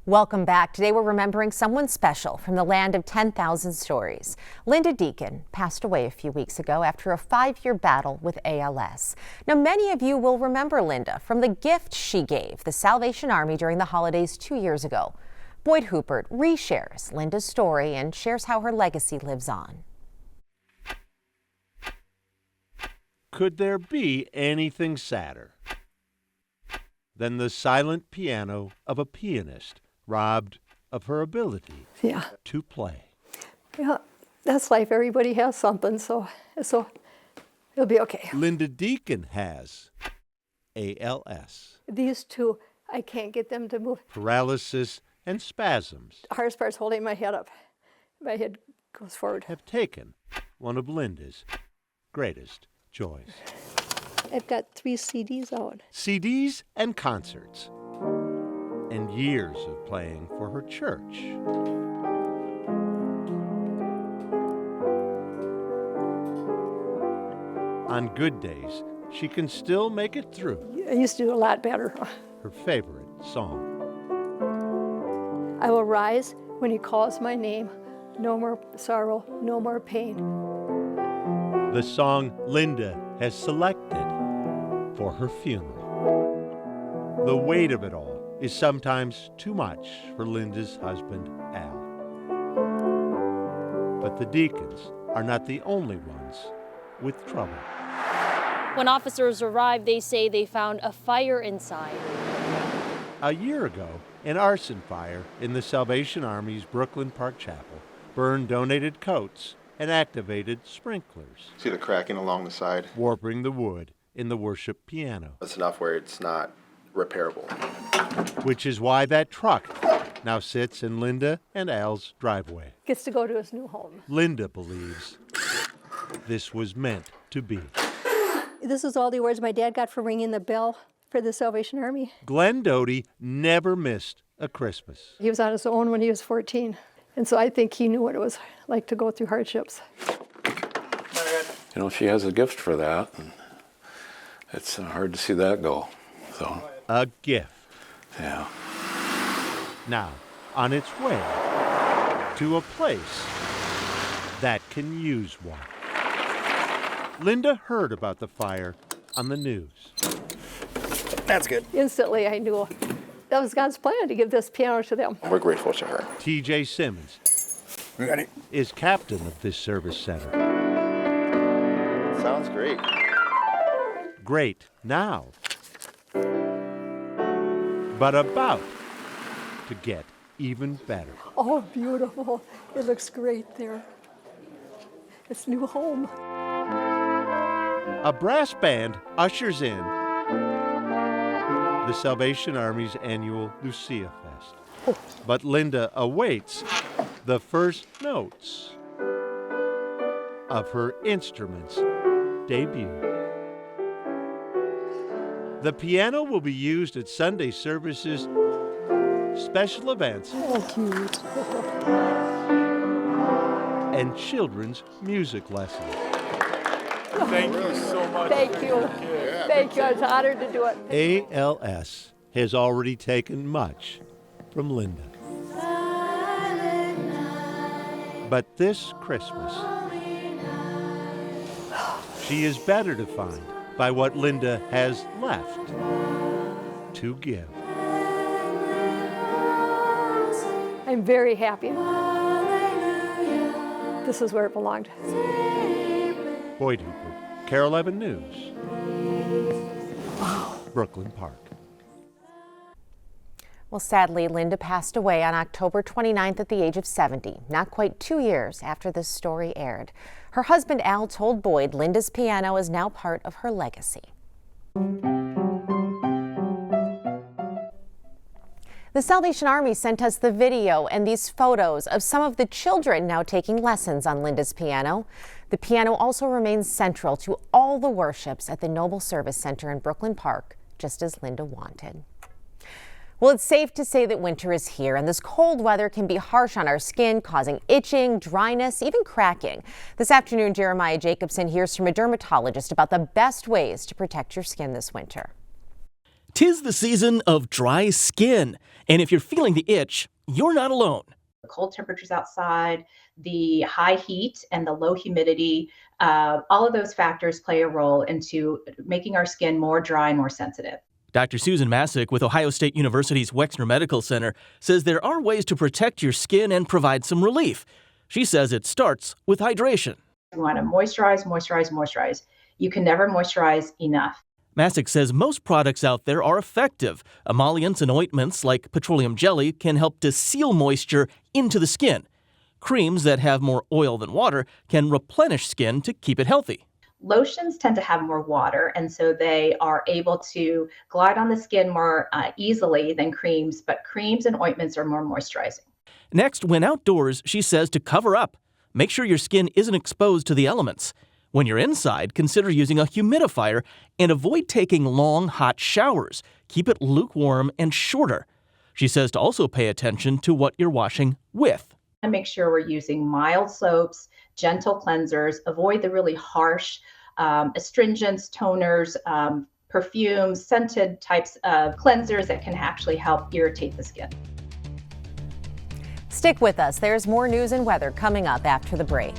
Welcome back. Today we're remembering someone special from the land of 10,000 stories. Linda Deacon passed away a few weeks ago after a 5-year battle with ALS. Now, many of you will remember Linda from the gift she gave the Salvation Army during the holidays 2 years ago. Boyd Huppert reshares Linda's story and shares how her legacy lives on. Could there be anything sadder than the silent piano of a pianist robbed of her ability to play? Yeah, that's life. Everybody has something, so it'll be okay. Linda Deacon has ALS. These two, I can't get them to move. Paralysis and spasms. The hardest part is holding my head up. My head goes forward. Have taken one of Linda's greatest joys. I've got 3 CDs out. CDs and concerts. And years of playing for her church. On good days, she can still make it through. I used to do a lot better. Her favorite song. I will rise when he calls my name. No more sorrow, no more pain. The song Linda has selected for her funeral. The weight of it all is sometimes too much for Linda's husband, Al. But the Deacons are not the only ones with trouble. When officers arrived, they say they found a fire inside. A year ago, an arson fire in the Salvation Army's Brooklyn Park Chapel burned donated coats and activated sprinklers. See the cracking along the side? Warping the wood in the worship piano. That's enough where it's not repairable. Which is why that truck now sits in Linda and Al's driveway. Gets to go to his new home. Linda believes this was meant to be. This is all the awards my dad got for ringing the bell for the Salvation Army. Glenn Doty never missed a Christmas. He was on his own when he was 14. And so I think he knew what it was like to go through hardships. You know, she has a gift for that, and it's hard to see that go. So. A gift. Yeah. Now, on its way to a place that can use one. Linda heard about the fire on the news. That's good. Instantly, I knew that was God's plan to give this piano to them. We're grateful to her. T.J. Simmons is captain of this service center. Sounds great. Great now, but about to get even better. Oh, beautiful. It looks great there. It's new home. A brass band ushers in the Salvation Army's annual Lucia Fest. But Linda awaits the first notes of her instrument's debut. The piano will be used at Sunday services, special events, and children's music lessons. Thank you so much. Thank you. Thank you. I was honored to do it. ALS has already taken much from Linda. But this Christmas, she is better defined by what Linda has left to give. I'm very happy. This is where it belonged. Boyd Huppert, Carol 11 News. Brooklyn Park. Well, sadly, Linda passed away on October 29th at the age of 70, not quite 2 years after this story aired. Her husband, Al, told Boyd Linda's piano is now part of her legacy. The Salvation Army sent us the video and these photos of some of the children now taking lessons on Linda's piano. The piano also remains central to all the worships at the Noble Service Center in Brooklyn Park, just as Linda wanted. Well, it's safe to say that winter is here, and this cold weather can be harsh on our skin, causing itching, dryness, even cracking. This afternoon, Jeremiah Jacobson hears from a dermatologist about the best ways to protect your skin this winter. 'Tis the season of dry skin, and if you're feeling the itch, you're not alone. The cold temperatures outside, the high heat, and the low humidity, all of those factors play a role into making our skin more dry and more sensitive. Dr. Susan Masick with Ohio State University's Wexner Medical Center says there are ways to protect your skin and provide some relief. She says it starts with hydration. You want to moisturize, moisturize, moisturize. You can never moisturize enough. Masick says most products out there are effective. Emollients and ointments like petroleum jelly can help to seal moisture into the skin. Creams that have more oil than water can replenish skin to keep it healthy. Lotions tend to have more water, and so they are able to glide on the skin more easily than creams, but creams and ointments are more moisturizing. Next, when outdoors, she says to cover up. Make sure your skin isn't exposed to the elements. When you're inside, consider using a humidifier and avoid taking long, hot showers. Keep it lukewarm and shorter. She says to also pay attention to what you're washing with. And make sure we're using mild soaps, gentle cleansers, avoid the really harsh astringents, toners, perfumes, scented types of cleansers that can actually help irritate the skin. Stick with us. There's more news and weather coming up after the break.